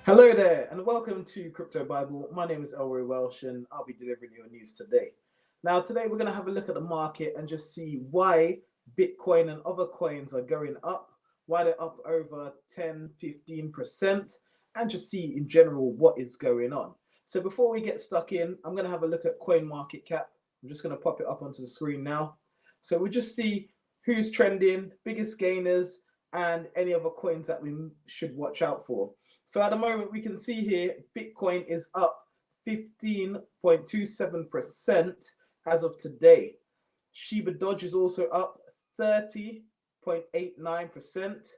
Hello there, and welcome to Crypto Bible. My name is Elroy Welsh, and I'll be delivering your news today. Now, today we're going to have a look at the market and just see why Bitcoin and other coins are going up, why they're up over 10-15%, and just see in general what is going on. So, before we get stuck in, I'm going to have a look at Coinmarketcap. I'm just going to pop it up onto the screen now. So, we'll just see who's trending, biggest gainers, and any other coins that we should watch out for. So at the moment, we can see here, Bitcoin is up 15.27% as of today. Shiba Dodge is also up 30.89%.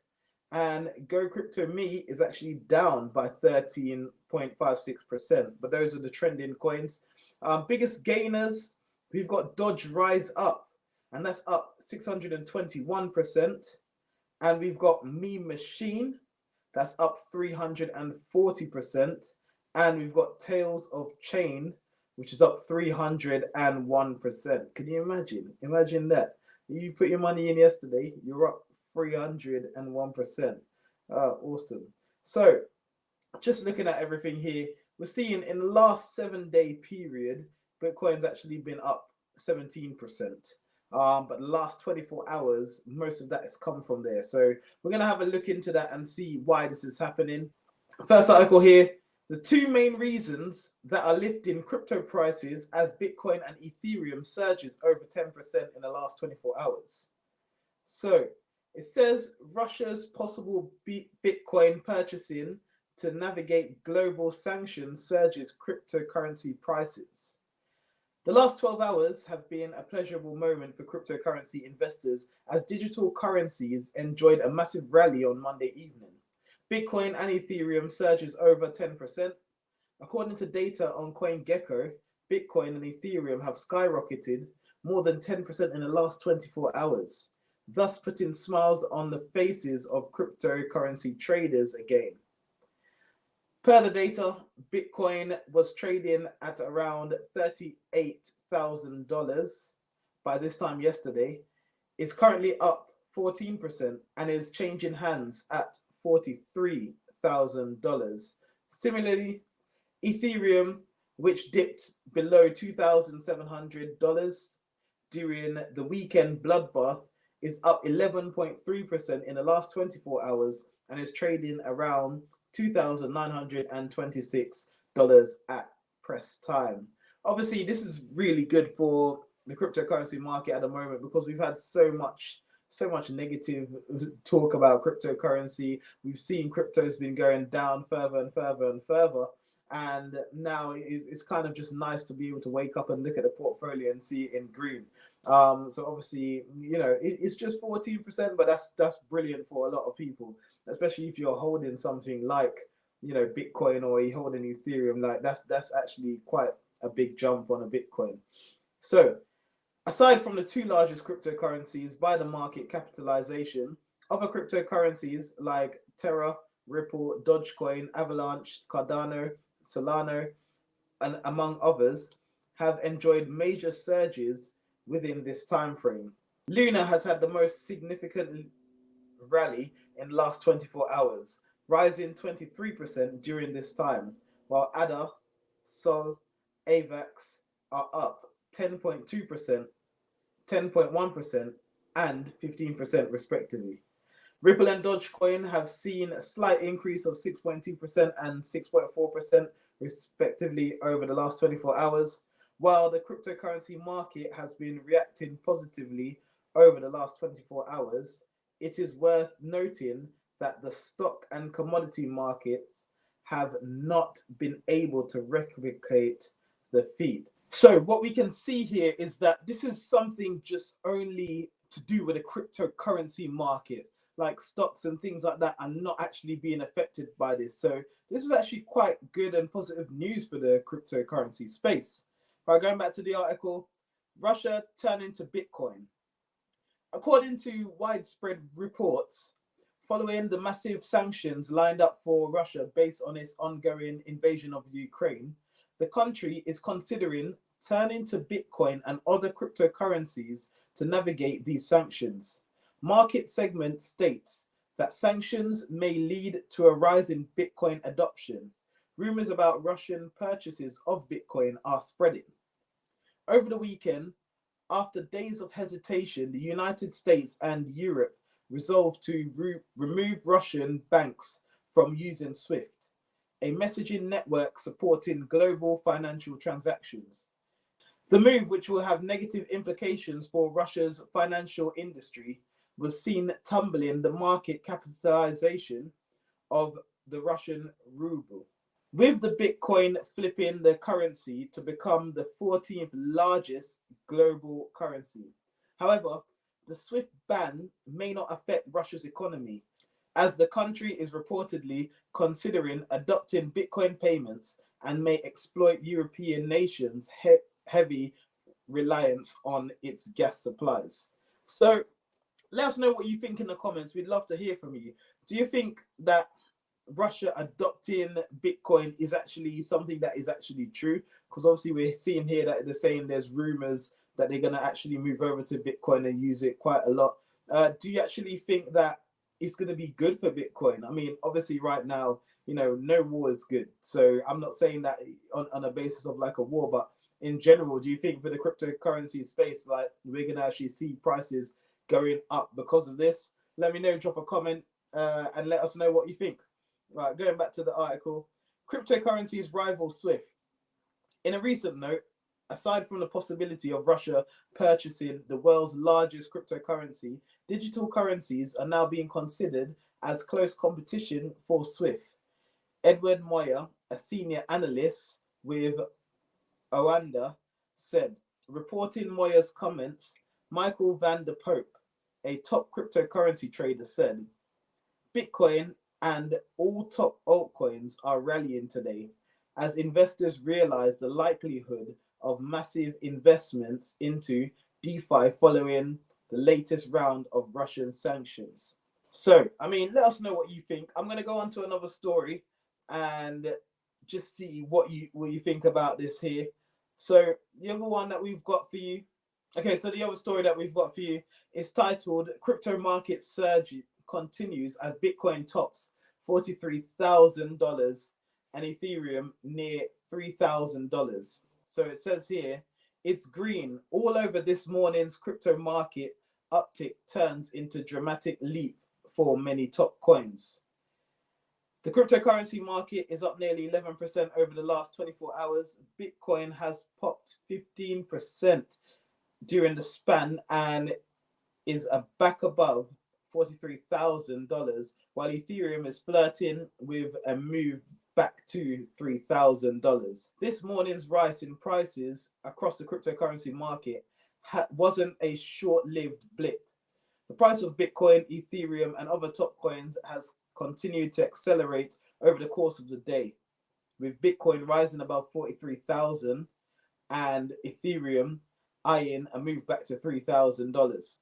And Go Crypto Me is actually down by 13.56%. But those are the trending coins. Biggest gainers, we've got Dodge Rise Up, and that's up 621%. And we've got Meme Machine, that's up 340%. And we've got Tails of Chain, which is up 301%. Can you imagine? Imagine that. You put your money in yesterday, you're up 301%. Awesome. So, just looking at everything here, we're seeing in the last 7-day period, Bitcoin's actually been up 17%. But the last 24 hours, most of that has come from there. So we're going to have a look into that and see why this is happening. First article here, the two main reasons that are lifting crypto prices as Bitcoin and Ethereum surges over 10% in the last 24 hours. So it says Russia's possible Bitcoin purchasing to navigate global sanctions surges cryptocurrency prices. The last 12 hours have been a pleasurable moment for cryptocurrency investors as digital currencies enjoyed a massive rally on Monday evening. Bitcoin and Ethereum surges over 10%. According to data on CoinGecko, Bitcoin and Ethereum have skyrocketed more than 10% in the last 24 hours, thus putting smiles on the faces of cryptocurrency traders again. Per the data, Bitcoin was trading at around $38,000 by this time yesterday. It's currently up 14% and is changing hands at $43,000. Similarly, Ethereum, which dipped below $2,700 during the weekend bloodbath, is up 11.3% in the last 24 hours and is trading around $2,926 at press time. Obviously, this is really good for the cryptocurrency market at the moment because we've had so much negative talk about cryptocurrency. We've seen crypto's been going down further and further and further. And now it's kind of just nice to be able to wake up and look at the portfolio and see it in green. So obviously, it's just 14%, but that's brilliant for a lot of people, especially if you're holding something like Bitcoin or you're holding Ethereum. Like that's actually quite a big jump on a Bitcoin. So aside from the two largest cryptocurrencies by the market capitalization, other cryptocurrencies like Terra, Ripple, Dogecoin, Avalanche, Cardano, Solana, and among others, have enjoyed major surges within this time frame. Luna has had the most significant rally in the last 24 hours, rising 23% during this time, while ADA, Sol, AVAX are up 10.2%, 10.1%, and 15% respectively. Ripple and Dogecoin have seen a slight increase of 6.2% and 6.4% respectively over the last 24 hours, while the cryptocurrency market has been reacting positively over the last 24 hours. It is worth noting that the stock and commodity markets have not been able to replicate the feat. So what we can see here is that this is something just only to do with the cryptocurrency market. Like stocks and things like that are not actually being affected by this. So this is actually quite good and positive news for the cryptocurrency space. By going back to the article, Russia turning to Bitcoin. According to widespread reports, following the massive sanctions lined up for Russia based on its ongoing invasion of Ukraine, the country is considering turning to Bitcoin and other cryptocurrencies to navigate these sanctions. Market segment states that sanctions may lead to a rise in Bitcoin adoption. Rumors about Russian purchases of Bitcoin are spreading. Over the weekend, after days of hesitation, the United States and Europe resolved to remove Russian banks from using SWIFT, a messaging network supporting global financial transactions. The move, which will have negative implications for Russia's financial industry, was seen tumbling the market capitalization of the Russian ruble, with the Bitcoin flipping the currency to become the 14th largest global currency. However, the SWIFT ban may not affect Russia's economy, as the country is reportedly considering adopting Bitcoin payments and may exploit European nations' heavy reliance on its gas supplies. So let us know what you think in the comments. We'd love to hear from you. Do you think that Russia adopting Bitcoin is actually something that is actually true? Because obviously we're seeing here that they're saying there's rumors that they're going to actually move over to Bitcoin and use it quite a lot. Do you actually think that it's going to be good for Bitcoin? I mean, obviously right now, no war is good. So I'm not saying that on a basis of like a war, but in general, do you think for the cryptocurrency space, like we're going to actually see prices going up because of this? Let me know, drop a comment and let us know what you think. Right, going back to the article, cryptocurrencies rival SWIFT. In a recent note, aside from the possibility of Russia purchasing the world's largest cryptocurrency, digital currencies are now being considered as close competition for SWIFT. Edward Moyer, a senior analyst with Oanda, said, reporting Moyer's comments, Michael van der Pope, a top cryptocurrency trader, said, Bitcoin and all top altcoins are rallying today as investors realize the likelihood of massive investments into DeFi following the latest round of Russian sanctions. So, I mean, let us know what you think. I'm going to go on to another story and just see what you think about this here. So, the other one that we've got for you. Okay, so the other story that we've got for you is titled Crypto Market Surge Continues as Bitcoin tops $43,000 and Ethereum near $3,000. So it says here, it's green. All over this morning's crypto market uptick turns into dramatic leap for many top coins. The cryptocurrency market is up nearly 11% over the last 24 hours. Bitcoin has popped 15% during the span and is back above $43,000, while Ethereum is flirting with a move back to $3,000. This morning's rise in prices across the cryptocurrency market wasn't a short-lived blip. The price of Bitcoin, Ethereum, and other top coins has continued to accelerate over the course of the day, with Bitcoin rising above 43,000 and Ethereum eyeing a move back to $3,000.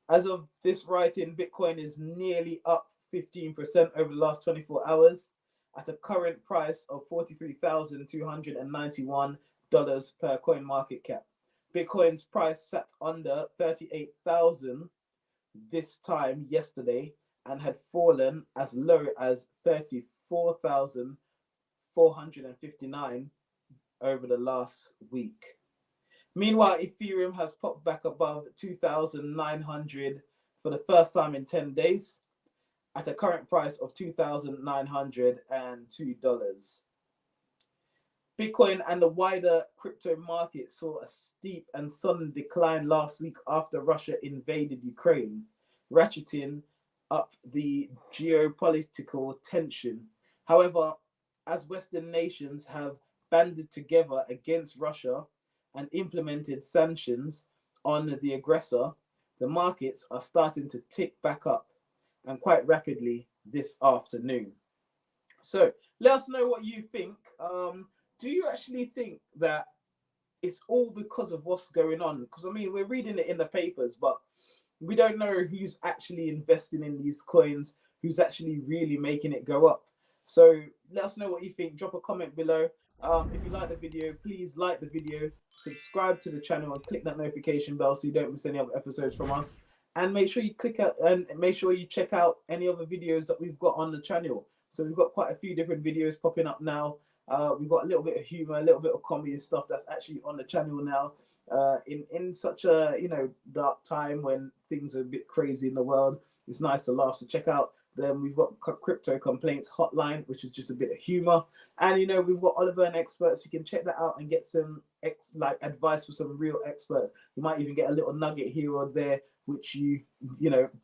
As of this writing, Bitcoin is nearly up 15% over the last 24 hours at a current price of $43,291 per Coinmarketcap. Bitcoin's price sat under 38,000 this time yesterday and had fallen as low as 34,459 over the last week. Meanwhile, Ethereum has popped back above 2,900 for the first time in 10 days at a current price of $2,902. Bitcoin and the wider crypto market saw a steep and sudden decline last week after Russia invaded Ukraine, ratcheting up the geopolitical tension. However, as Western nations have banded together against Russia and implemented sanctions on the aggressor, the markets are starting to tick back up, and quite rapidly this afternoon. So let us know what you think. Do you actually think that it's all because of what's going on? Because I mean, we're reading it in the papers, but we don't know who's actually investing in these coins, who's actually really making it go up. So let us know what you think. Drop a comment below. If you like the video, please like the video, subscribe to the channel, and click that notification bell so you don't miss any other episodes from us. and make sure you click out and make sure you check out any other videos that we've got on the channel. So we've got quite a few different videos popping up now. We've got a little bit of humor, a little bit of comedy and stuff that's actually on the channel now. In such a dark time when things are a bit crazy in the world, it's nice to laugh. So check out them. We've got Crypto Complaints Hotline, which is just a bit of humor, and we've got Oliver and Experts. You can check that out and get some advice from some real experts. You might even get a little nugget here or there, which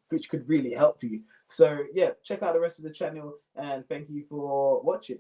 which could really help you. So yeah, check out the rest of the channel, and thank you for watching.